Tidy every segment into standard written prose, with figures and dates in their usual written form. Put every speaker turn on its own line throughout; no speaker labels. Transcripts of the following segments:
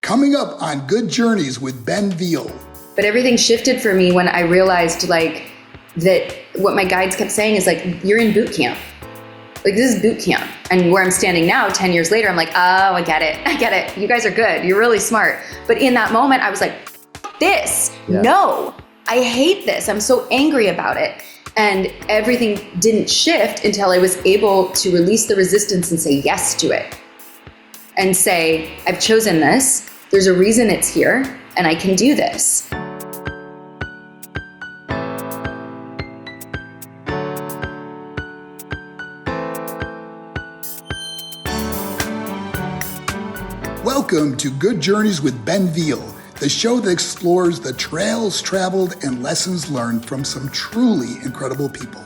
Coming up on Good Journeys with Ben Veal.
But everything shifted for me when I realized that what my guides kept saying is you're in boot camp. This is boot camp. And where I'm standing now, 10 years later, I'm like, oh, I get it. You guys are good. You're really smart. But in that moment, I was like, this, no, I hate this. I'm so angry about it. And everything didn't shift until I was able to release the resistance and say yes to it. And say, I've chosen this. There's a reason it's here, and I can do this.
Welcome to Good Journeys with Ben Veal, the show that explores the trails traveled and lessons learned from some truly incredible people.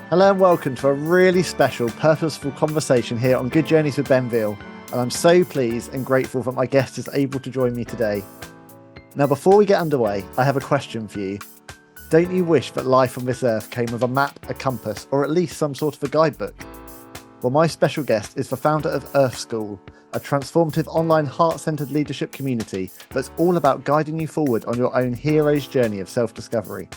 Hello and welcome to a really special, purposeful conversation here on Good Journeys with Ben Veal. And I'm so pleased and grateful that my guest is able to join me today. Now, before we get underway, I have a question for you. Don't you wish that life on this earth came with a map, a compass, or at least some sort of a guidebook? Well, my special guest is the founder of Earth School, a transformative online heart-centered leadership community that's all about guiding you forward on your own hero's journey of self-discovery.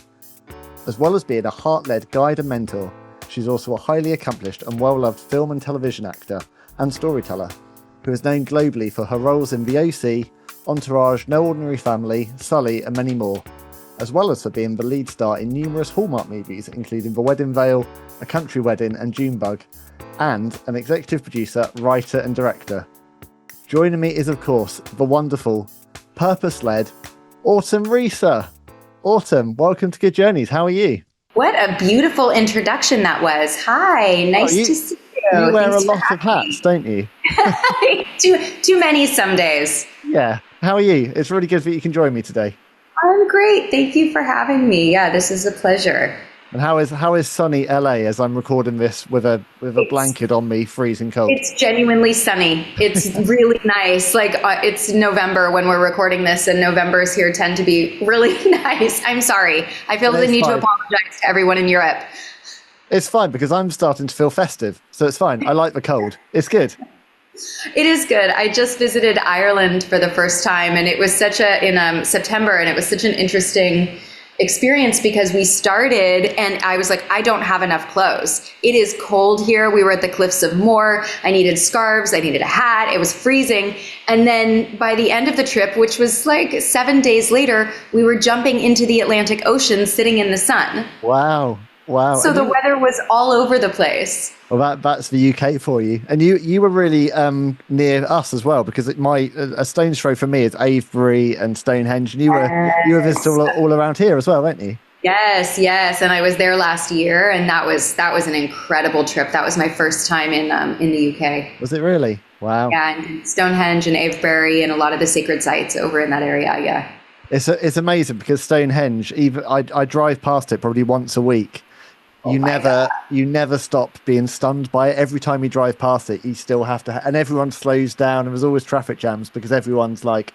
As well as being a heart-led guide and mentor, she's also a highly accomplished and well-loved film and television actor and storyteller, who is known globally for her roles in The OC, Entourage, No Ordinary Family, Sully, and many more, as well as for being the lead star in numerous Hallmark movies, including The Wedding Veal, A Country Wedding and Junebug, and an executive producer, writer, and director. Joining me is, of course, the wonderful, purpose-led Autumn Reeser. Autumn, welcome to Good Journeys. How are you?
What a beautiful introduction that was. Hi, nice to see you.
You wear a lot of hats, don't you?
Too many some days.
Yeah. How are you? It's really good that you can join me today.
I'm great. Thank you for having me. Yeah, this is a pleasure.
And how is sunny LA as I'm recording this with a blanket on me, freezing cold?
It's genuinely sunny. It's really nice. It's November when we're recording this, and Novembers here tend to be really nice. I'm sorry. I feel the need to apologize to everyone in Europe.
It's fine because I'm starting to feel festive, so it's fine. I like the cold. It's good.
It is good. I just visited Ireland for the first time, and it was in September, and it was such an interesting experience because we started and I was like, I don't have enough clothes. It is cold here. We were at the Cliffs of Moher. I needed scarves. I needed a hat. It was freezing. And then by the end of the trip, which was 7 days later, we were jumping into the Atlantic Ocean sitting in the sun.
Wow.
So the weather was all over the place.
Well, that's the UK for you. And you were really near us as well, because a stone's throw for me is Avebury and Stonehenge, and you were visiting all around here as well, weren't you?
Yes. And I was there last year, and that was an incredible trip. That was my first time in the UK.
Was it really? Wow. Yeah,
and Stonehenge and Avebury and a lot of the sacred sites over in that area. Yeah. It's
amazing because Stonehenge, even I drive past it probably once a week. You never stop being stunned by it. Every time you drive past it, you still have to, and everyone slows down, and there's always traffic jams because everyone's like,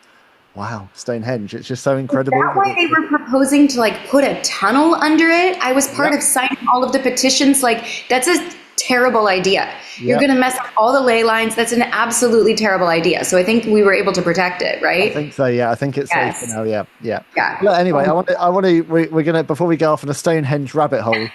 wow, Stonehenge. It's just so incredible.
Is that why they were proposing to put a tunnel under it? I was part of signing all of the petitions. That's a terrible idea. You're going to mess up all the ley lines. That's an absolutely terrible idea. So I think we were able to protect it, right?
I think so. Yeah, I think it's safe now. Yeah. Well, anyway, we're gonna, before we go off on a Stonehenge rabbit hole,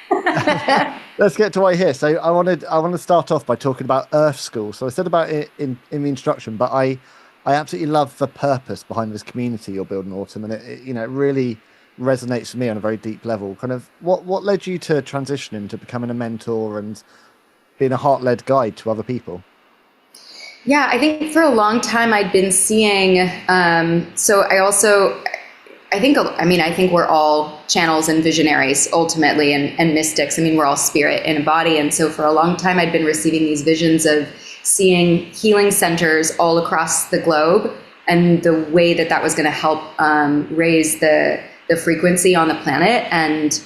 let's get to what I hear. So I want to start off by talking about Earth School. So I said about it in the introduction, but I absolutely love the purpose behind this community you're building, Autumn, and it really resonates with me on a very deep level. Kind of what led you to transitioning to becoming a mentor and being a heart-led guide to other people?
Yeah, I think for a long time I'd been seeing, I think we're all channels and visionaries ultimately, and mystics. We're all spirit in a body. And so for a long time I'd been receiving these visions of seeing healing centers all across the globe, and the way that was going to help raise the frequency on the planet. And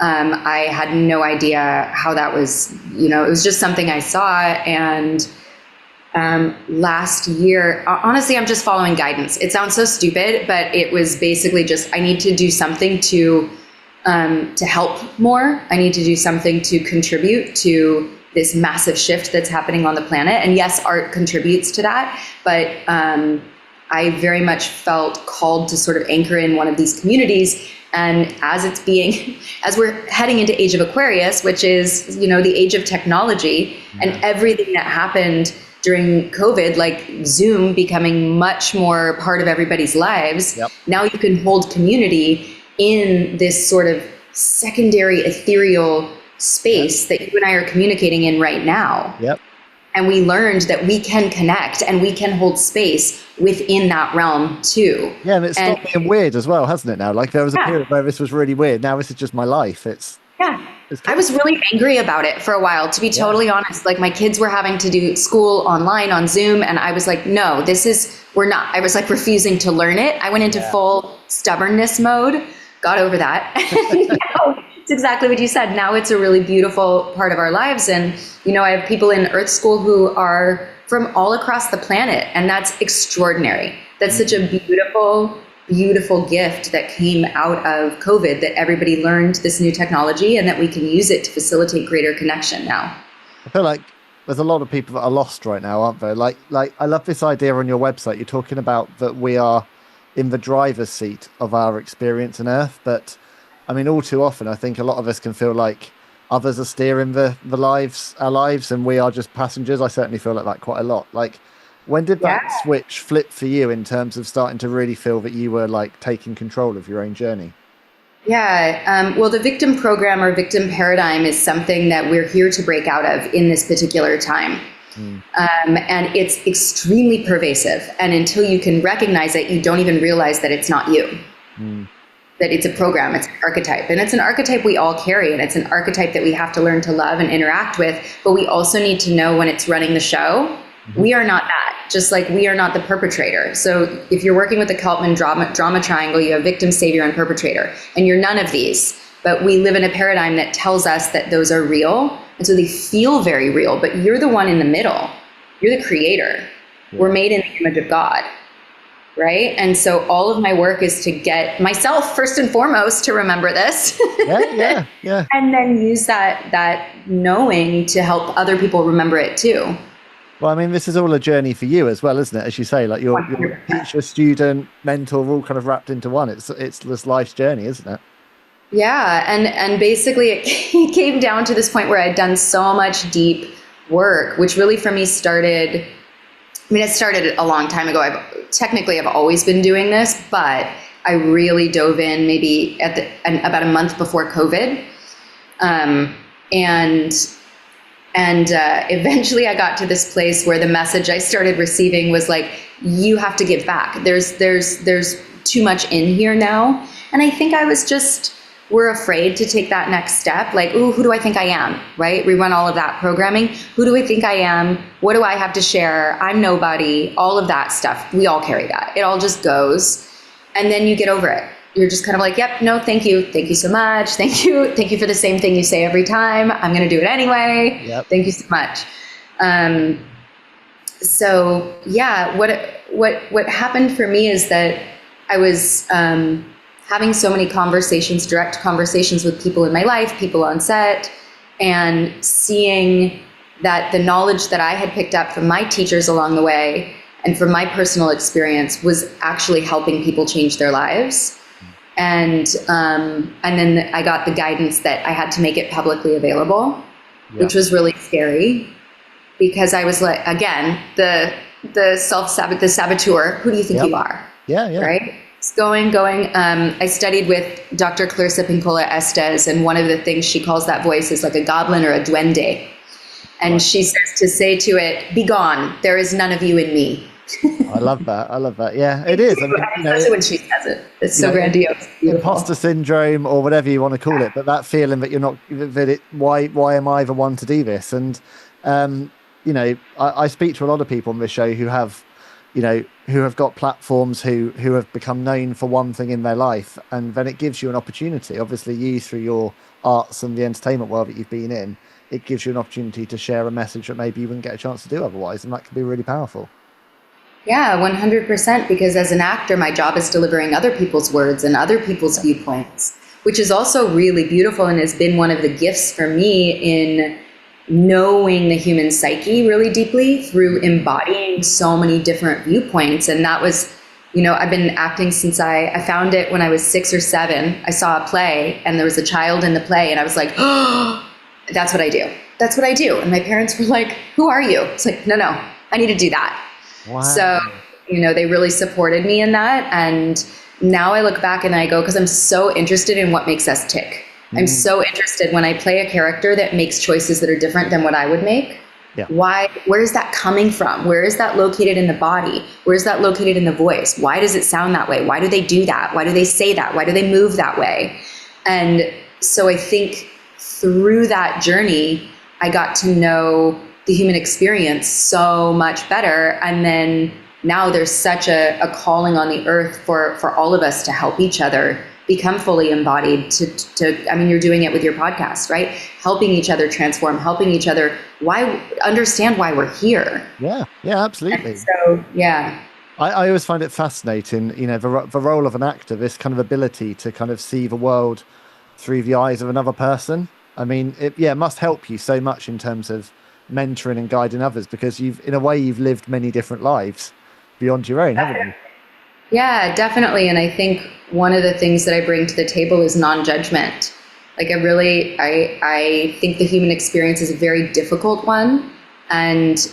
I had no idea how that was, it was just something I saw. And last year, honestly, I'm just following guidance. It sounds so stupid, but it was basically just, I need to do something to help more. I need to do something to contribute to this massive shift that's happening on the planet. And yes, art contributes to that, but I very much felt called to sort of anchor in one of these communities. And as we're heading into Age of Aquarius, which is, the age of technology, and everything that happened during COVID, like Zoom becoming much more part of everybody's lives.
Yep.
Now you can hold community in this sort of secondary ethereal space that you and I are communicating in right now.
Yep.
And we learned that we can connect and we can hold space within that realm too.
Yeah, and it's stopped being weird as well, hasn't it now? Like there was a period where this was really weird. Now this is just my life. I was
really angry about it for a while, to be totally honest. Like my kids were having to do school online on Zoom, and I was like, no, I was like refusing to learn it. I went into full stubbornness mode, got over that. Now, it's exactly what you said. Now it's a really beautiful part of our lives. And, I have people in Earth School who are from all across the planet, and that's extraordinary. That's such a beautiful, beautiful gift that came out of COVID, that everybody learned this new technology and that we can use it to facilitate greater connection now.
I feel like there's a lot of people that are lost right now, aren't there? Like I love this idea on your website. You're talking about that we are in the driver's seat of our experience on Earth, but I mean, all too often, I think a lot of us can feel like others are steering our lives, and we are just passengers. I certainly feel like that quite a lot. Like, when did that switch flip for you in terms of starting to really feel that you were like taking control of your own journey?
Yeah. Well, the victim program or victim paradigm is something that we're here to break out of in this particular time. And it's extremely pervasive. And until you can recognize it, you don't even realize that it's not you. That it's a program, it's an archetype. And it's an archetype we all carry, and it's an archetype that we have to learn to love and interact with. But we also need to know when it's running the show. We are not that, just like we are not the perpetrator. So if you're working with the Keltman drama triangle, you have victim, savior, and perpetrator. And you're none of these. But we live in a paradigm that tells us that those are real. And so they feel very real, but you're the one in the middle. You're the creator. We're made in the image of God. Right. And so all of my work is to get myself first and foremost to remember this.
Yeah.
And then use that knowing to help other people remember it too.
Well, I mean, this is all a journey for you as well, isn't it? As you say, like your teacher, student, mentor, all kind of wrapped into one. It's this life's journey, isn't it?
Yeah. And basically it came down to this point where I'd done so much deep work, which really for me started a long time ago. I've always been doing this, but I really dove in maybe about a month before COVID. And eventually I got to this place where the message I started receiving was like, you have to give back. There's too much in here now. And I think we're afraid to take that next step. Like, ooh, who do I think I am? Right? We run all of that programming. Who do I think I am? What do I have to share? I'm nobody. All of that stuff. We all carry that. It all just goes. And then you get over it. You're just kind of like, yep, no, thank you. Thank you so much. Thank you. Thank you for the same thing you say every time. I'm going to do it anyway.
Yep.
Thank you so much. So yeah, what happened for me is that I was, having so many direct conversations with people in my life, people on set, and seeing that the knowledge that I had picked up from my teachers along the way and from my personal experience was actually helping people change their lives. And then I got the guidance that I had to make it publicly available, which was really scary, because I was like, again, the saboteur. Who do you think you are?
Yeah.
Right. It's going. I studied with Dr. Clarissa Pinkola-Estes, and one of the things she calls that voice is like a goblin or a duende. And she says to say to it, be gone. There is none of you in me.
I love that. Yeah, it is. I mean,
especially when she says it. It's so grandiose.
Imposter syndrome or whatever you want to call it, but that feeling that you're not, why am I the one to do this? And, I speak to a lot of people on this show who have got platforms, who have become known for one thing in their life, and then it gives you an opportunity. Obviously, you, through your arts and the entertainment world that you've been in, it gives you an opportunity to share a message that maybe you wouldn't get a chance to do otherwise, and that can be really powerful.
Yeah, 100%, because as an actor, my job is delivering other people's words and other people's viewpoints, which is also really beautiful and has been one of the gifts for me in knowing the human psyche really deeply through embodying so many different viewpoints. And that was I've been acting since I found it when I was 6 or 7. I saw a play and there was a child in the play and I was like, oh, that's what I do. That's what I do. And my parents were like, who are you? It's like, no, I need to do that.
Wow.
So, they really supported me in that. And now I look back and I go, because I'm so interested in what makes us tick. I'm so interested when I play a character that makes choices that are different than what I would make.
Yeah.
Where is that coming from? Where is that located in the body? Where is that located in the voice? Why does it sound that way? Why do they do that? Why do they say that? Why do they move that way? And so I think through that journey, I got to know the human experience so much better. And then now there's such a calling on the earth for all of us to help each other become fully embodied you're doing it with your podcast, right? Helping each other transform, helping each other understand why we're here.
Yeah, absolutely.
And so, yeah.
I always find it fascinating, the role of an actor, this kind of ability to kind of see the world through the eyes of another person. I mean, it must help you so much in terms of mentoring and guiding others, because you've lived many different lives beyond your own, haven't you?
Yeah, definitely. And I think one of the things that I bring to the table is non-judgment. Like I think the human experience is a very difficult one, and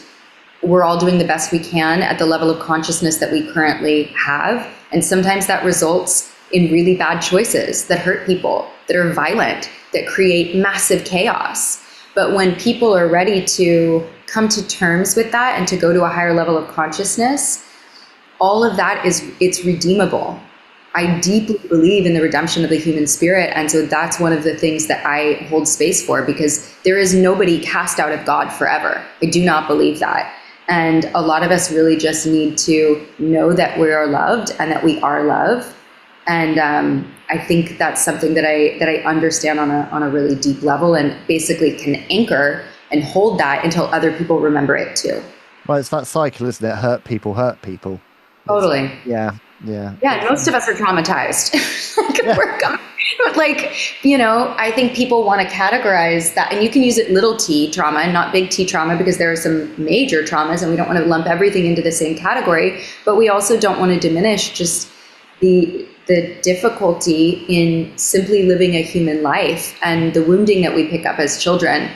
we're all doing the best we can at the level of consciousness that we currently have. And sometimes that results in really bad choices that hurt people, that are violent, that create massive chaos. But when people are ready to come to terms with that and to go to a higher level of consciousness, all of that it's redeemable. I deeply believe in the redemption of the human spirit. And so that's one of the things that I hold space for, because there is nobody cast out of God forever. I do not believe that. And a lot of us really just need to know that we are loved and that we are love. And I think that's something that I understand on a really deep level, and basically can anchor and hold that until other people remember it too.
Well, it's that cycle, isn't it? Hurt people.
Totally.
Yeah.
Most of us are traumatized. I think people want to categorize that, and you can use it little t trauma and not big T trauma, because there are some major traumas and we don't want to lump everything into the same category, but we also don't want to diminish just the difficulty in simply living a human life and the wounding that we pick up as children.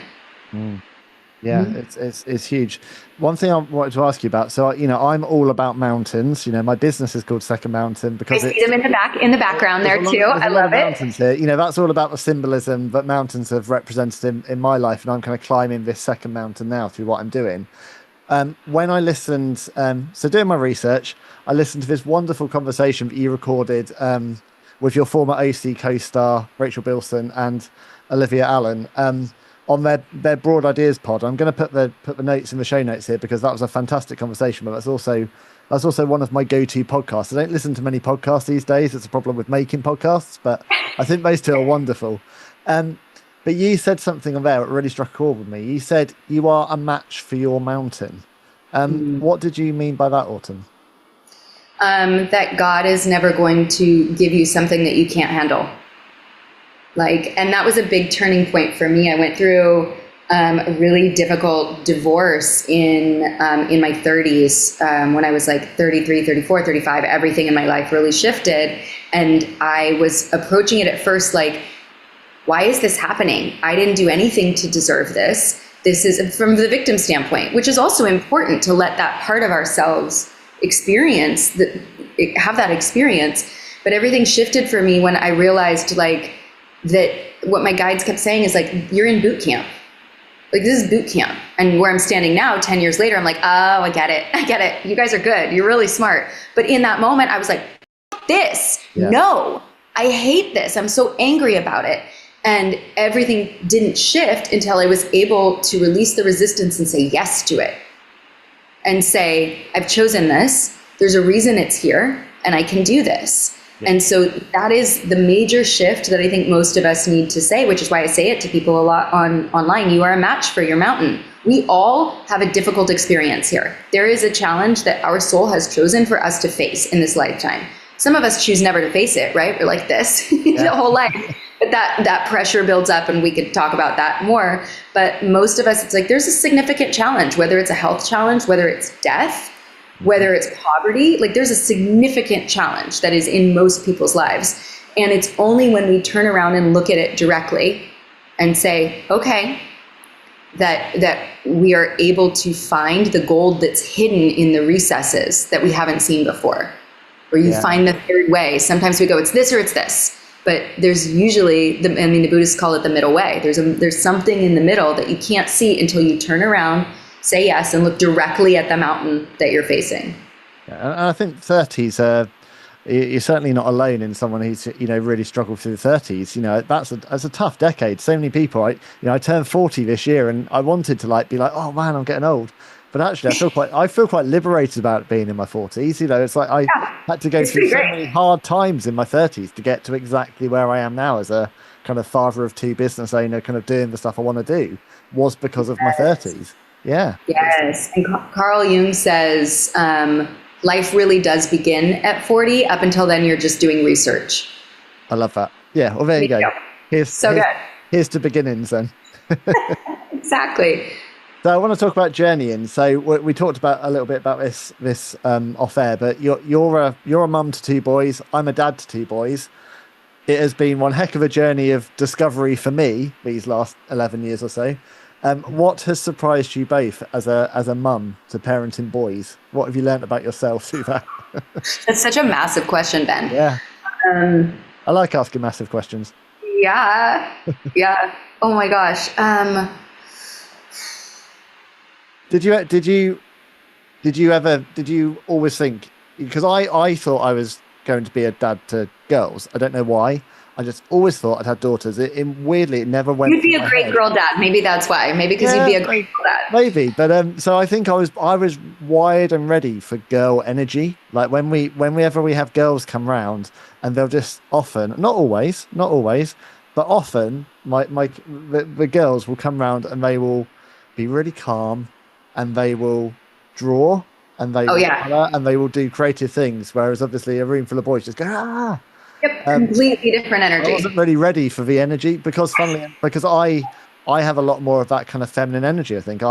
Yeah, it's huge. One thing I wanted to ask you about, so I'm all about mountains. My business is called Second Mountain because
I see them in the background there too. I love it.
Mountains here. That's all about the symbolism that mountains have represented in my life, and I'm kind of climbing this second mountain now through what I'm doing. When I listened, so doing my research, I listened to this wonderful conversation that you recorded with your former OC co-star Rachel Bilson and Olivia Allen. On their Broad Ideas pod. I'm going to put the notes in the show notes here, because that was a fantastic conversation, but that's also one of my go-to podcasts. I don't listen to many podcasts these days. It's a problem with making podcasts, but I think those two are wonderful. But you said something on there that really struck a chord with me. You said you are a match for your mountain. What did you mean by that, Autumn?
That God is never going to give you something that you can't handle. And that was a big turning point for me. I went through a really difficult divorce in my 30s. When I was 33, 34, 35, everything in my life really shifted. And I was approaching it at first why is this happening? I didn't do anything to deserve this. This is from the victim standpoint, which is also important to let that part of ourselves have that experience. But everything shifted for me when I realized that what my guides kept saying is you're in boot camp. This is boot camp. And where I'm standing now, 10 years later, I'm oh, I get it. You guys are good. You're really smart. But in that moment, I was like, this, no, I hate this. I'm so angry about it. And everything didn't shift until I was able to release the resistance and say yes to it. And say, I've chosen this. There's a reason it's here, and I can do this. And so that is the major shift that I think most of us need to say, which is why I say it to people a lot online. You are a match for your mountain. We all have a difficult experience here. There is a challenge that our soul has chosen for us to face in this lifetime. Some of us choose never to face it, right? We're like this the whole life. But that pressure builds up, and we could talk about that more. But most of us, it's there's a significant challenge, whether it's a health challenge, whether it's death, whether it's poverty, like there's a significant challenge that is in most people's lives. And it's only when we turn around and look at it directly and say, okay, that we are able to find the gold that's hidden in the recesses that we haven't seen before. Where you find the third way. Sometimes we go, it's this or it's this. But there's usually, the Buddhists call it the middle way. There's something in the middle that you can't see until you turn around, say yes, and look directly at the mountain that you're facing.
Yeah, and I think 30s, you're certainly not alone in someone who's, really struggled through the 30s. That's a tough decade. So many people, I turned 40 this year, and I wanted to be like, oh man, I'm getting old. But actually, I feel quite liberated about being in my 40s. It's like I had to go through so many hard times in my 30s to get to exactly where I am now as a kind of father of two, business owner, kind of doing the stuff I want to do, was because of my 30s. Yeah.
Yes. And Carl Jung says, life really does begin at 40. Up until then, you're just doing research.
I love that. Yeah. Well, there you go. Here's to beginnings then.
Exactly.
So I want to talk about journeying. So we talked about a little bit about this off air, but you're a mum to two boys. I'm a dad to two boys. It has been one heck of a journey of discovery for me these last 11 years or so. What has surprised you both as a mum to parenting boys? What have you learned about yourself through that?
That's such a massive question, Ben.
Yeah. I like asking massive questions.
Yeah. Yeah. Oh my gosh.
Did you always think, because I thought I was going to be a dad to girls. I don't know why. I just always thought I'd had daughters. Weirdly, it never went.
You'd be a great girl dad. Maybe that's why. Maybe because you'd be a great girl dad.
Maybe, but so I think I was wired and ready for girl energy. Like whenever we have girls come round, and they'll just often, not always, but often, the girls will come round and they will be really calm, and they will draw, and they will colour, and they will do creative things. Whereas obviously a room full of boys just go
Yep, completely different energy.
I wasn't really ready for the energy because I have a lot more of that kind of feminine energy. I think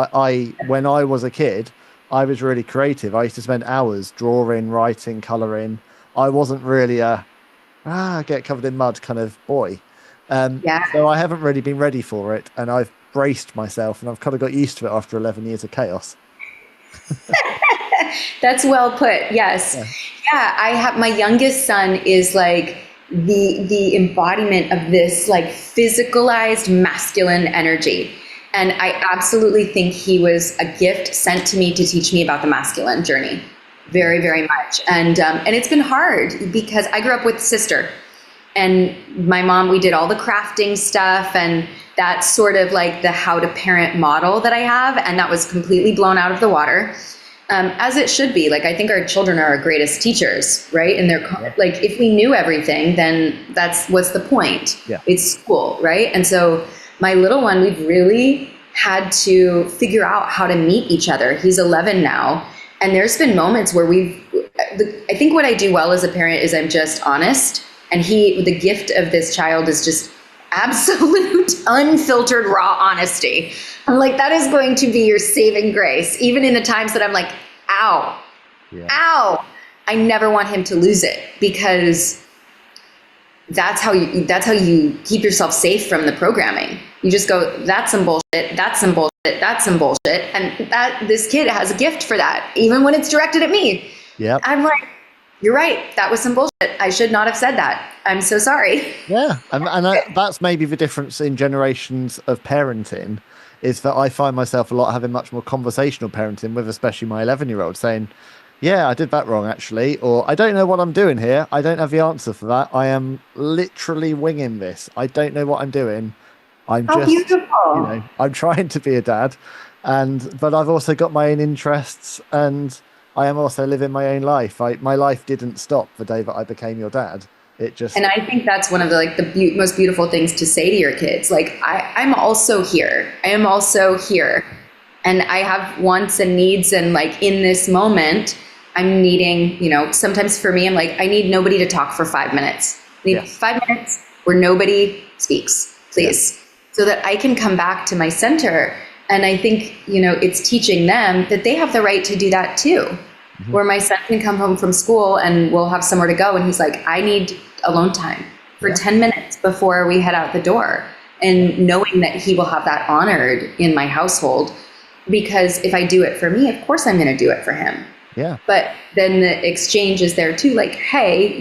when I was a kid, I was really creative. I used to spend hours drawing, writing, colouring. I wasn't really a get covered in mud kind of boy. So I haven't really been ready for it, and I've braced myself, and I've kind of got used to it after 11 years of chaos.
That's well put. Yes. Yeah. I have, my youngest son is like the embodiment of this like physicalized masculine energy. And I absolutely think he was a gift sent to me to teach me about the masculine journey. Very, very much. And it's been hard because I grew up with a sister, and my mom, we did all the crafting stuff, and that's sort of like the how to parent model that I have. And that was completely blown out of the water. As it should be. Like, I think our children are our greatest teachers, right? And they're like, if we knew everything, then what's the point? Yeah. It's school, right? And so my little one, we've really had to figure out how to meet each other. He's 11 now. And there's been moments where I think what I do well as a parent is I'm just honest. And the gift of this child is just absolute unfiltered raw honesty. I'm like, that is going to be your saving grace. Even in the times that I'm like, ow, I never want him to lose it, because that's how you keep yourself safe from the programming. You just go, that's some bullshit, that's some bullshit, that's some bullshit. And this kid has a gift for that, even when it's directed at me. Yeah. I'm like, you're right. That was some bullshit. I should not have said that. I'm so sorry.
Yeah. And that's maybe the difference in generations of parenting, is that I find myself a lot having much more conversational parenting with especially my 11-year-old, saying, yeah, I did that wrong actually, or I don't know what I'm doing here. I don't have the answer for that. I am literally winging this. I don't know what I'm doing. I'm beautiful. I'm trying to be a dad, but I've also got my own interests, and I am also living my own life. My life didn't stop the day that I became your dad. And I
think that's one of the most beautiful things to say to your kids. Like, I'm also here. I am also here. And I have wants and needs. And like, in this moment, I'm needing, sometimes for me, I'm like, I need nobody to talk for 5 minutes. I need 5 minutes where nobody speaks, please. So that I can come back to my center. And I think, it's teaching them that they have the right to do that too. where my son can come home from school and we'll have somewhere to go. And he's like, I need alone time for 10 minutes before we head out the door. And knowing that he will have that honored in my household, because if I do it for me, of course I'm going to do it for him.
Yeah.
But then the exchange is there too. Like, hey,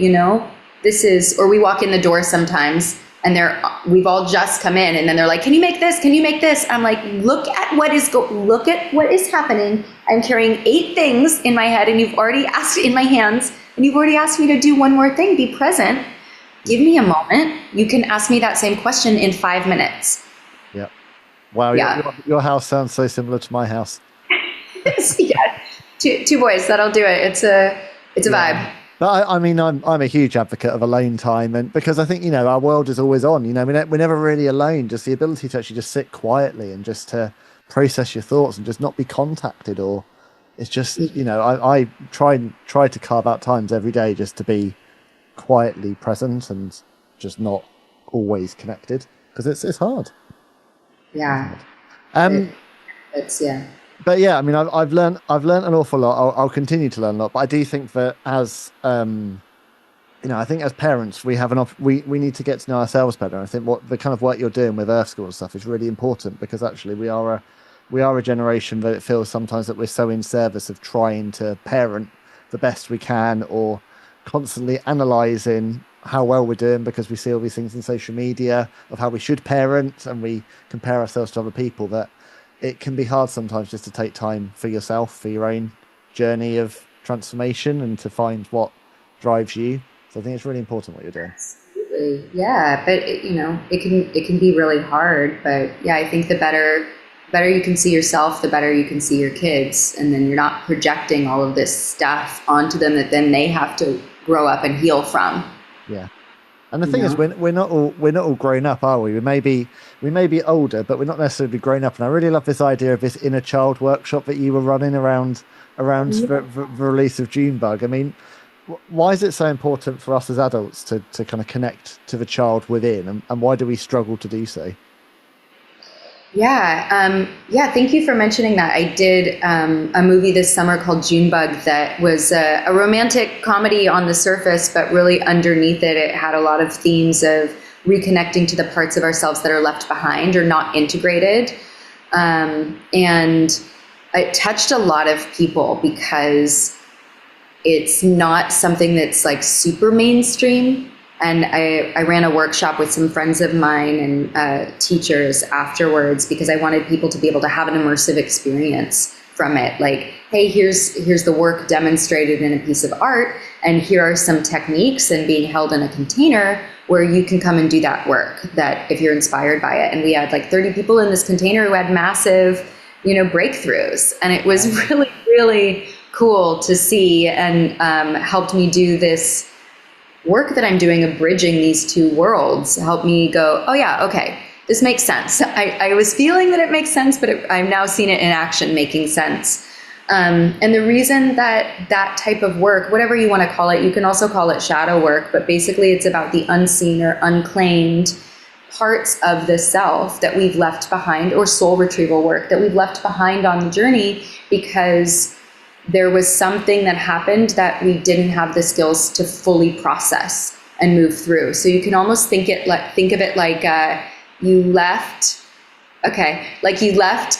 this is, or we walk in the door sometimes and we've all just come in and then they're like, can you make this? Can you make this? I'm like, look at what is happening. I'm carrying 8 things in my head and you've already asked in my hands and you've already asked me to do one more thing. Be present. Give me a moment. You can ask me that same question in 5 minutes.
Yeah. Wow.
Yeah.
Your house sounds so similar to my house.
Yeah. Two boys. That'll do it. It's a vibe.
But I'm a huge advocate of alone time, and because I think, our world is always on, we're never really alone. Just the ability to actually just sit quietly and just to process your thoughts and just not be contacted, or it's just, I try to carve out times every day just to be quietly present and just not always connected, because it's hard.
Yeah.
It's But yeah, I've learned an awful lot. I'll continue to learn a lot, but I do think that as I think as parents we have we need to get to know ourselves better. I think what the kind of work you're doing with Earth School and stuff is really important, because actually we are a generation that it feels sometimes that we're so in service of trying to parent the best we can, or constantly analysing how well we're doing because we see all these things in social media of how we should parent, and we compare ourselves to other people, that it can be hard sometimes just to take time for yourself, for your own journey of transformation, and to find what drives you. So I think it's really important what you're doing.
Absolutely. Yeah. But it can be really hard, but yeah, I think the better you can see yourself, the better you can see your kids. And then you're not projecting all of this stuff onto them that then they have to grow up and heal from.
Yeah. And the thing is, we're not all grown up, are we? We may be older, but we're not necessarily grown up. And I really love this idea of this inner child workshop that you were running around the release of Junebug. I mean, why is it so important for us as adults to kind of connect to the child within, and why do we struggle to do so?
Yeah. Thank you for mentioning that. I did a movie this summer called Junebug that was a romantic comedy on the surface, but really underneath it had a lot of themes of reconnecting to the parts of ourselves that are left behind or not integrated. And it touched a lot of people because it's not something that's like super mainstream. And I ran a workshop with some friends of mine and teachers afterwards, because I wanted people to be able to have an immersive experience from it. Like, hey, here's the work demonstrated in a piece of art, and here are some techniques and being held in a container where you can come and do that work, that if you're inspired by it. And we had like 30 people in this container who had massive, breakthroughs. And it was really, really cool to see, and helped me do this work that I'm doing of bridging these two worlds. Helped me go, oh yeah, okay, this makes sense. I was feeling that it makes sense, but I've now seen it in action making sense. And the reason that type of work, whatever you want to call it, you can also call it shadow work, but basically it's about the unseen or unclaimed parts of the self that we've left behind, or soul retrieval work that we've left behind on the journey, because there was something that happened that we didn't have the skills to fully process and move through. So you can almost think of it like you left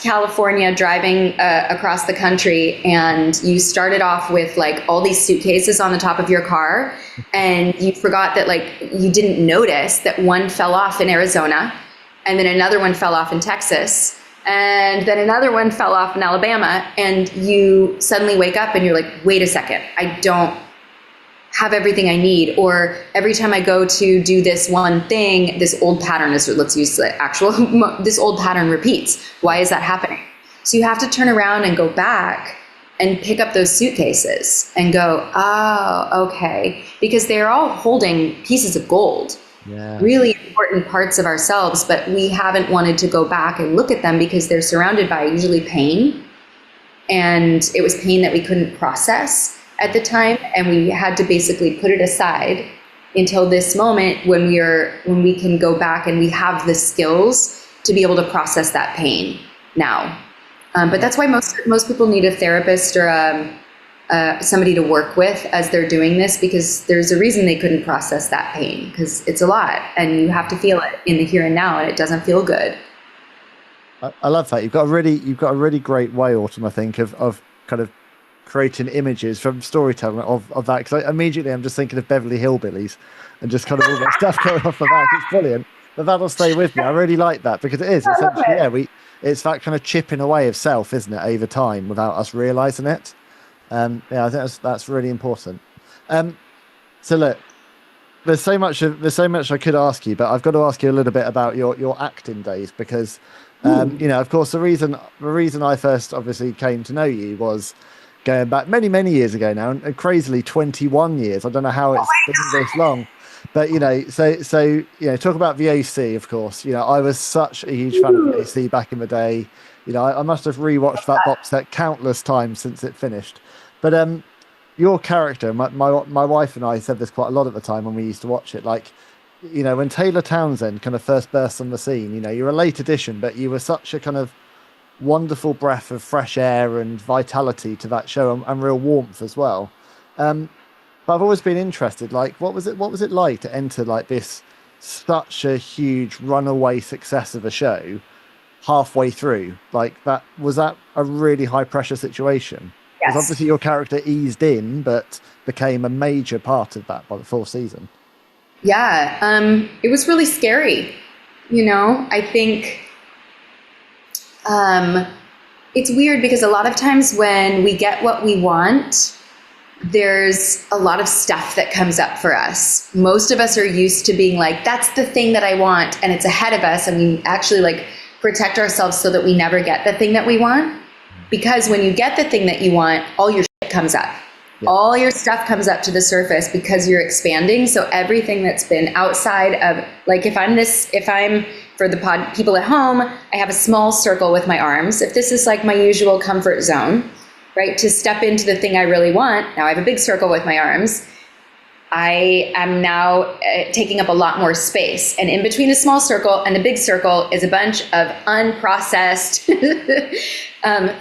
California driving across the country, and you started off with like all these suitcases on the top of your car, and you forgot that you didn't notice that one fell off in Arizona, and then another one fell off in Texas, and then another one fell off in Alabama, and you suddenly wake up and you're like, wait a second, I don't have everything I need. Or every time I go to do this one thing, this old pattern this old pattern repeats. Why is that happening? So you have to turn around and go back and pick up those suitcases and go, oh, okay. Because they're all holding pieces of gold. Yeah. Really important parts of ourselves, but we haven't wanted to go back and look at them because they're surrounded by usually pain. And it was pain that we couldn't process at the time. And we had to basically put it aside until this moment when we can go back and we have the skills to be able to process that pain now. But that's why most people need a therapist or a somebody to work with as they're doing this, because there's a reason they couldn't process that pain, because it's a lot and you have to feel it in the here and now, and it doesn't feel good.
I love that. You've got a really great way, Autumn, I think, of kind of creating images from storytelling of that. Because immediately I'm just thinking of Beverly Hillbillies and just kind of all that stuff going off the back. It's brilliant. But that'll stay with me. I really like that, because it is essentially, it's that kind of chipping away of self, isn't it, over time without us realizing it. I think that's really important. So look, there's so much I could ask you, but I've got to ask you a little bit about your acting days, because of course the reason I first obviously came to know you was going back many years ago now, and crazily 21 years. I don't know how it's been this long, but so talk about VOC. Of course, I was such a huge fan of VOC back in the day. I must have rewatched that box set countless times since it finished. But your character, my wife and I said this quite a lot at the time when we used to watch it. Like, when Taylor Townsend kind of first burst on the scene, you're a late addition, but you were such a kind of wonderful breath of fresh air and vitality to that show, and real warmth as well. But I've always been interested. Like, what was it like to enter like this such a huge runaway success of a show halfway through? Like, was that a really high pressure situation?
Yes.
Because obviously your character eased in, but became a major part of that by the fourth season.
Yeah, it was really scary. I think it's weird, because a lot of times when we get what we want, there's a lot of stuff that comes up for us. Most of us are used to being like, that's the thing that I want, and it's ahead of us, and we actually like protect ourselves so that we never get the thing that we want. Because when you get the thing that you want, all your shit comes up. Yeah. All your stuff comes up to the surface because you're expanding. So everything that's been outside of, like, if I'm for the people at home, I have a small circle with my arms. If this is like my usual comfort zone, right, to step into the thing I really want, now I have a big circle with my arms. I am now taking up a lot more space. And in between the small circle and the big circle is a bunch of unprocessed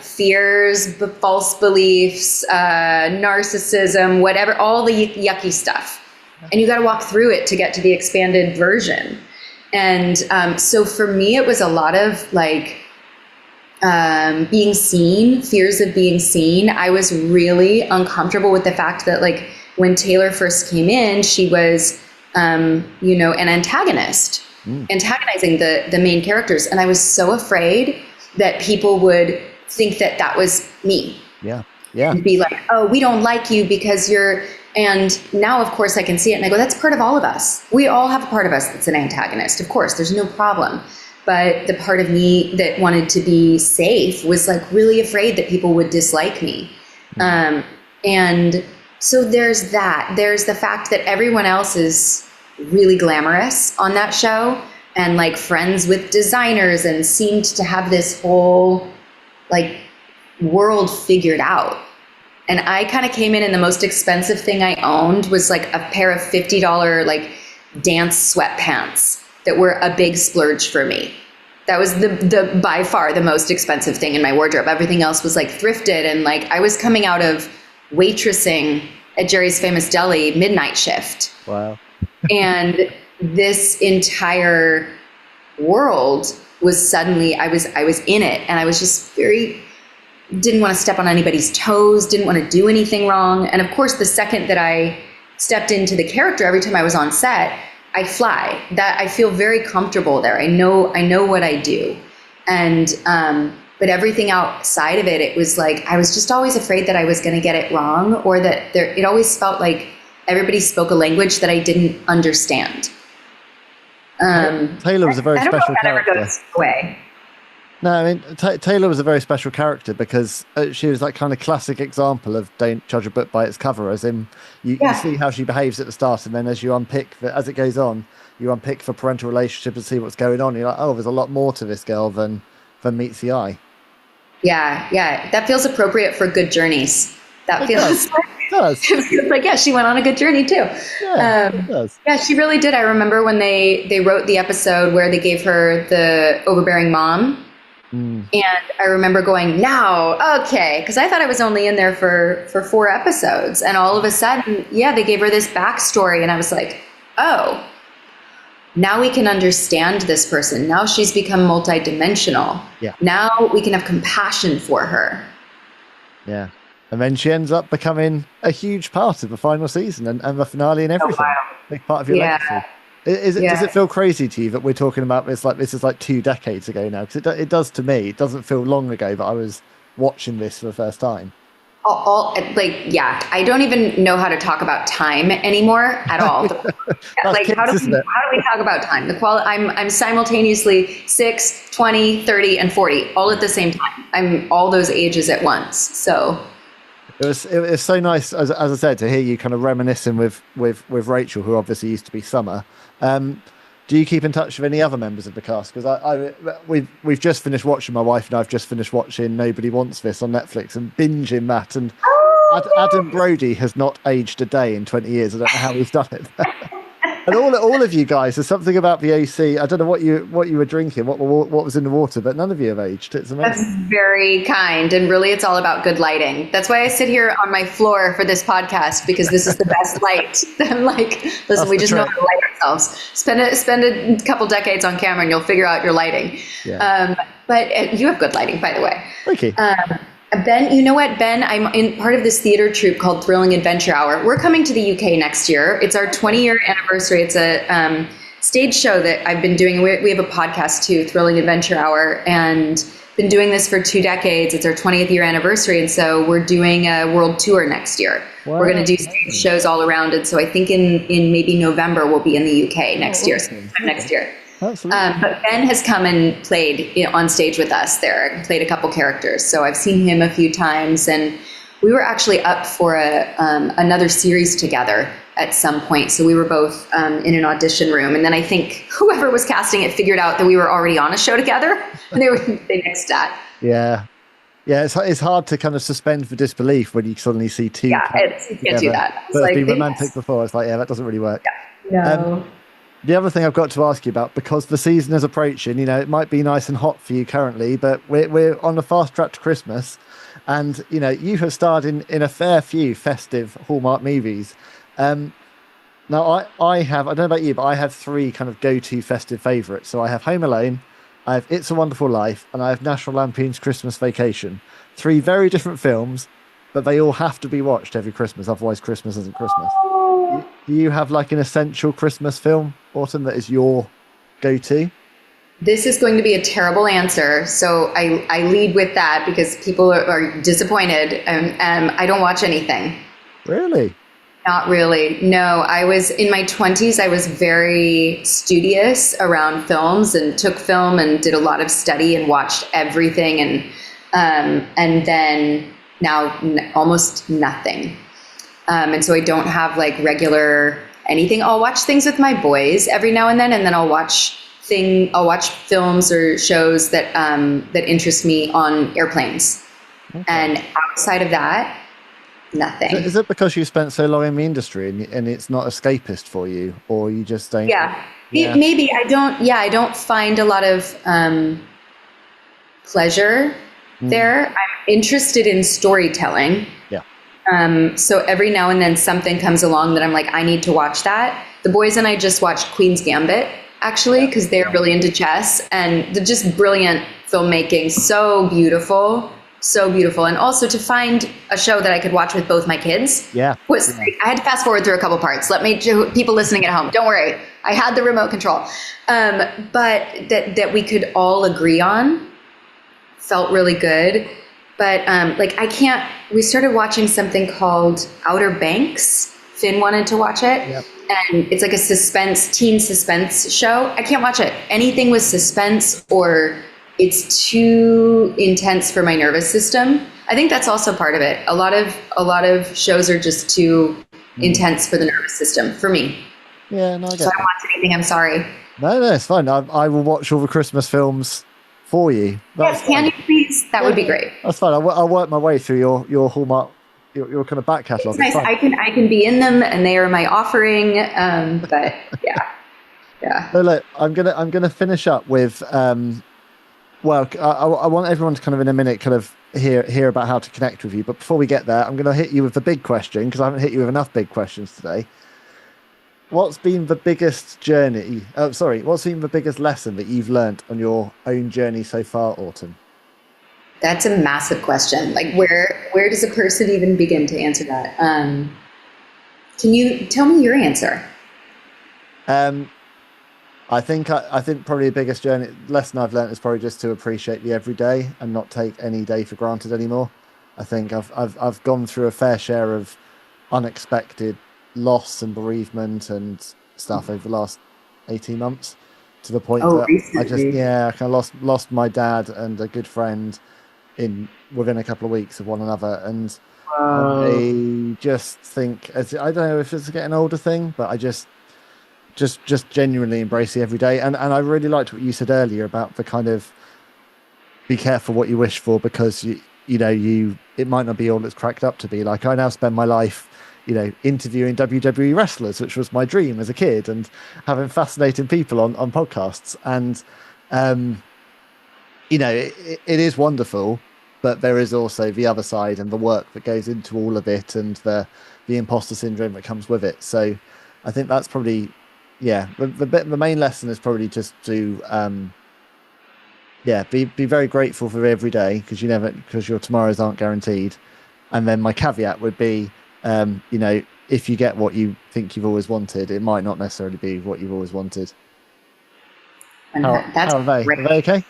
fears, false beliefs, narcissism, whatever, all the yucky stuff. And you got to walk through it to get to the expanded version. And so for me, it was a lot of like being seen, fears of being seen. I was really uncomfortable with the fact that, like, when Taylor first came in, she was, an antagonist, antagonizing the main characters. And I was so afraid that people would think that was me.
Yeah.
And be like, oh, we don't like you because you're, and now of course I can see it and I go, that's part of all of us. We all have a part of us that's an antagonist. Of course, there's no problem. But the part of me that wanted to be safe was like really afraid that people would dislike me. And so there's that. There's the fact that everyone else is really glamorous on that show and like friends with designers and seemed to have this whole like world figured out. And I kind of came in and the most expensive thing I owned was like a pair of $50 like dance sweatpants that were a big splurge for me. That was the by far the most expensive thing in my wardrobe. Everything else was like thrifted, and like I was coming out of waitressing at Jerry's Famous Deli midnight shift.
Wow.
And this entire world was suddenly, I was in it, and I was just didn't want to step on anybody's toes, didn't want to do anything wrong. And of course, the second that I stepped into the character, every time I was on set, I fly. That I feel very comfortable there. I know what I do. And but everything outside of it, it was like I was just always afraid that I was going to get it wrong, or that it always felt like everybody spoke a language that I didn't understand.
Taylor was a very special character.
Ever goes away.
No, I mean, Taylor was a very special character because she was that kind of classic example of don't judge a book by its cover, as in you see how she behaves at the start, and then as you unpick, as it goes on, you unpick the parental relationship and see what's going on. You're like, oh, there's a lot more to this girl than meets the eye. Yeah. That feels appropriate for Good Journeys. It feels like, yeah, she went on a good journey too. Yeah, it does. Yeah, she really did. I remember when they wrote the episode where they gave her the overbearing mom
And I remember going, now, okay, because I thought I was only in there for 4 episodes. And all of a sudden, they gave her this backstory. And I was like, oh, now we can understand this person. Now she's become multidimensional.
Yeah.
Now we can have compassion for her.
Yeah. And then she ends up becoming a huge part of the final season and the finale and everything.
wow.
Big part of your legacy. Does it feel crazy to you that we're talking about this like this is like 2 decades ago now? Because it does to me. It doesn't feel long ago that I was watching this for the first time.
I don't even know how to talk about time anymore at all. Like, how do we talk about time? I'm simultaneously 6, 20, 30, and 40 all at the same time. I'm all those ages at once. So
it was so nice, as I said, to hear you kind of reminiscing with Rachel, who obviously used to be Summer. Do you keep in touch with any other members of the cast? Because we've just finished watching, my wife and I've just finished watching Nobody Wants This on Netflix and binging that. And Adam Brody has not aged a day in 20 years. I don't know how he's done it. And all of you guys, there's something about the AC. I don't know what you were drinking, what was in the water, but none of you have aged. It's amazing.
That's very kind. And really, it's all about good lighting. That's why I sit here on my floor for this podcast, because this is the best light. I'm like, listen, we just know how to light ourselves. Spend a couple decades on camera and you'll figure out your lighting. Yeah. But you have good lighting, by the way.
Thank you.
Ben, you know what, Ben? I'm in part of this theater troupe called Thrilling Adventure Hour. We're coming to the UK next year. It's our 20-year anniversary. It's a stage show that I've been doing. We have a podcast too, Thrilling Adventure Hour, and been doing this for 2 decades. It's our 20th year anniversary, and so we're doing a world tour next year. Wow. We're going to do stage shows all around, and so I think in maybe November we'll be in the UK next year, sometime next year. But Ben has come and played on stage with us there, played a couple characters. So I've seen him a few times, and we were actually up for another series together at some point. So we were both in an audition room. And then I think whoever was casting it figured out that we were already on a show together, and they nixed that.
Yeah. Yeah, it's hard to kind of suspend for disbelief when you suddenly see 2
you can't do that.
But it's been romantic before. It's like, that doesn't really work.
Yeah. No.
The other thing I've got to ask you about, because the season is approaching, it might be nice and hot for you currently, but we're on the fast track to Christmas, and you have starred in a fair few festive Hallmark movies. Now I don't know about you, but I have 3 kind of go-to festive favourites. So I have Home Alone, I have It's a Wonderful Life, and I have National Lampoon's Christmas Vacation. 3 very different films, but they all have to be watched every Christmas, otherwise Christmas isn't Christmas. Do you have like an essential Christmas film, Autumn, that is your go-to?
This is going to be a terrible answer, so I lead with that because people are disappointed. I don't watch anything.
Really?
Not really. No, I was in my 20s. I was very studious around films and took film and did a lot of study and watched everything. And then now almost nothing. And so I don't have like regular anything. I'll watch things with my boys every now and then I'll watch films or shows that interest me on airplanes. Okay. And outside of that, nothing.
Is it because you spent so long in the industry and it's not escapist for you, or you just don't?
Yeah. Maybe I don't. Yeah, I don't find a lot of pleasure there. I'm interested in storytelling.
Yeah.
So every now and then something comes along that I'm like, I need to watch that. The boys and I just watched Queen's Gambit, actually, because they're really into chess, and they're just brilliant filmmaking. So beautiful. And also to find a show that I could watch with both my kids. I had to fast forward through a couple parts. People listening at home, don't worry. I had the remote control. But that we could all agree on felt really good. But we started watching something called Outer Banks. Finn wanted to watch it. Yep. And it's like a teen suspense show. I can't watch it. Anything with suspense or it's too intense for my nervous system. I think that's also part of it. A lot of shows are just too intense for the nervous system for me.
Yeah, no, I get
so I don't watch anything. I'm sorry.
No, it's fine. I will watch all the Christmas films for you.
Yes, can you please? That would be great.
That's fine. I'll work my way through your Hallmark, your kind of back catalogue.
It's nice. I can be in them, and they are my offering. But yeah.
So look, I'm gonna finish up with Well, I want everyone to kind of in a minute kind of hear about how to connect with you. But before we get there, I'm going to hit you with the big question because I haven't hit you with enough big questions today. What's been the biggest journey? What's been the biggest lesson that you've learned on your own journey so far, Autumn?
That's a massive question. Like, where does a person even begin to answer that? Can you tell me your answer?
I think probably the biggest lesson I've learned is probably just to appreciate the everyday and not take any day for granted anymore. I think I've gone through a fair share of unexpected loss and bereavement and stuff over the last 18 months to the point that recently. I kind of lost my dad and a good friend within a couple of weeks of one another. And I just think, I don't know if it's a getting older thing, but I just genuinely embrace the everyday. And I really liked what you said earlier about the kind of be careful what you wish for, because it might not be all it's cracked up to be. Like, I now spend my life interviewing WWE wrestlers, which was my dream as a kid, and having fascinating people on podcasts. And, it is wonderful, but there is also the other side and the work that goes into all of it and the imposter syndrome that comes with it. So I think that's probably, the main lesson is probably just to, be very grateful for every day, because your tomorrows aren't guaranteed. And then my caveat would be, if you get what you think you've always wanted, it might not necessarily be what you've always wanted. How are they? Great. Are they okay?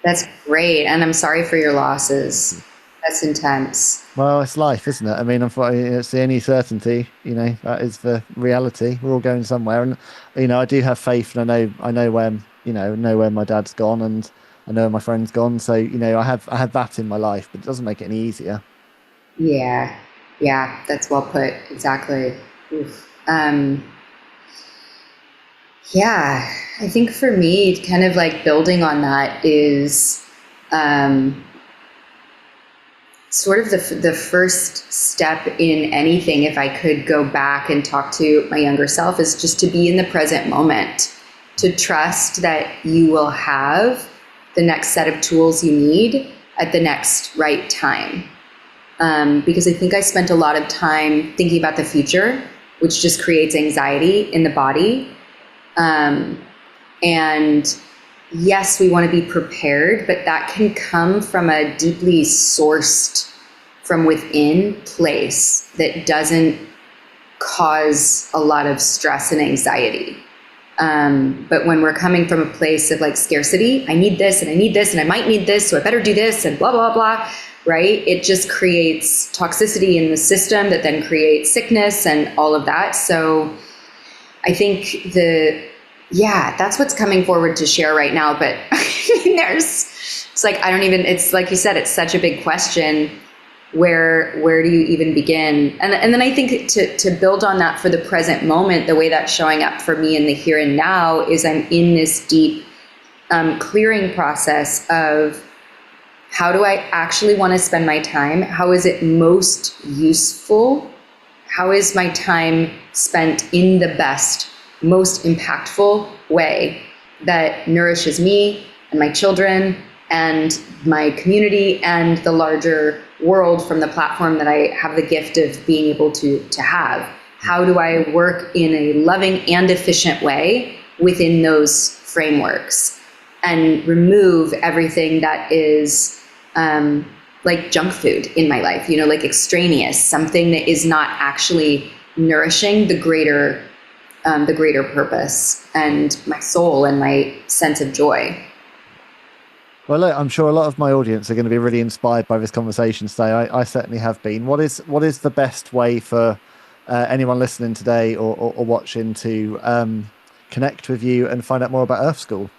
That's great. And I'm sorry for your losses. That's intense.
Well, it's life, isn't it? I mean, unfortunately, it's the only certainty, that is the reality. We're all going somewhere. And, I do have faith, and I know where my dad's gone, and I know where my friend's gone. So, I have that in my life, but it doesn't make it any easier.
Yeah. Yeah, that's well put. Exactly. I think for me, kind of like building on that is sort of the first step in anything. If I could go back and talk to my younger self, is just to be in the present moment, to trust that you will have the next set of tools you need at the next right time. Because I think I spent a lot of time thinking about the future, which just creates anxiety in the body. And yes, we want to be prepared, but that can come from a deeply sourced from within place that doesn't cause a lot of stress and anxiety. But when we're coming from a place of like scarcity, I need this and I need this and I might need this, so I better do this and blah, blah, blah. Right? It just creates toxicity in the system that then creates sickness and all of that. So I think that's what's coming forward to share right now. But it's like you said, it's such a big question. Where do you even begin? And then I think to build on that for the present moment, the way that's showing up for me in the here and now is I'm in this deep clearing process of, how do I actually want to spend my time? How is it most useful? How is my time spent in the best, most impactful way that nourishes me and my children and my community and the larger world from the platform that I have the gift of being able to have? How do I work in a loving and efficient way within those frameworks and remove everything that is like junk food in my life, like extraneous, something that is not actually nourishing the greater purpose and my soul and my sense of joy.
Well, look, I'm sure a lot of my audience are going to be really inspired by this conversation today. I certainly have been. What is the best way for anyone listening today or watching to connect with you and find out more about Earth School?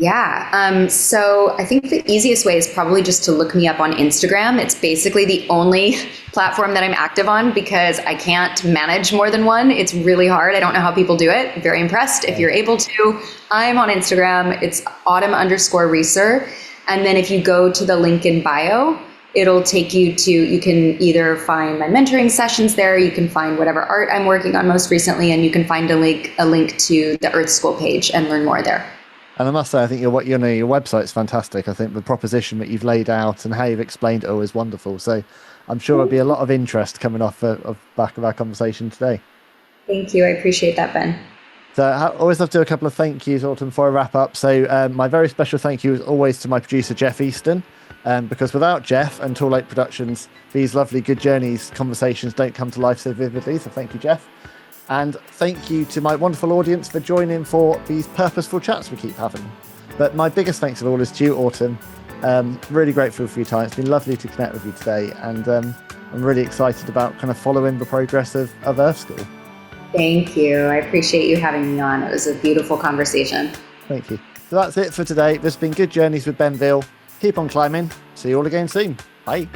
Yeah. So I think the easiest way is probably just to look me up on Instagram. It's basically the only platform that I'm active on because I can't manage more than one. It's really hard. I don't know how people do it. I'm very impressed. If you're able to, I'm on Instagram. It's autumn_Reeser. And then if you go to the link in bio, it'll take you to, you can either find my mentoring sessions there, you can find whatever art I'm working on most recently, and you can find a link to the Earth School page and learn more there.
And I must say, I think your website's fantastic. I think the proposition that you've laid out and how you've explained it all is wonderful. So I'm sure there'll be a lot of interest coming off back of our conversation today.
Thank you. I appreciate that, Ben.
So I always love to do a couple of thank yous, Autumn, before I wrap up. So my very special thank you is always to my producer, Jeff Easton, because without Jeff and Tall Lake Productions, these lovely Good Journeys conversations don't come to life so vividly. So thank you, Jeff. And thank you to my wonderful audience for joining for these purposeful chats we keep having. But my biggest thanks of all is to you, Autumn. Really grateful for your time. It's been lovely to connect with you today. And I'm really excited about kind of following the progress of Earth School.
Thank you. I appreciate you having me on. It was a beautiful conversation.
Thank you. So that's it for today. This has been Good Journeys with Ben Veal. Keep on climbing. See you all again soon. Bye.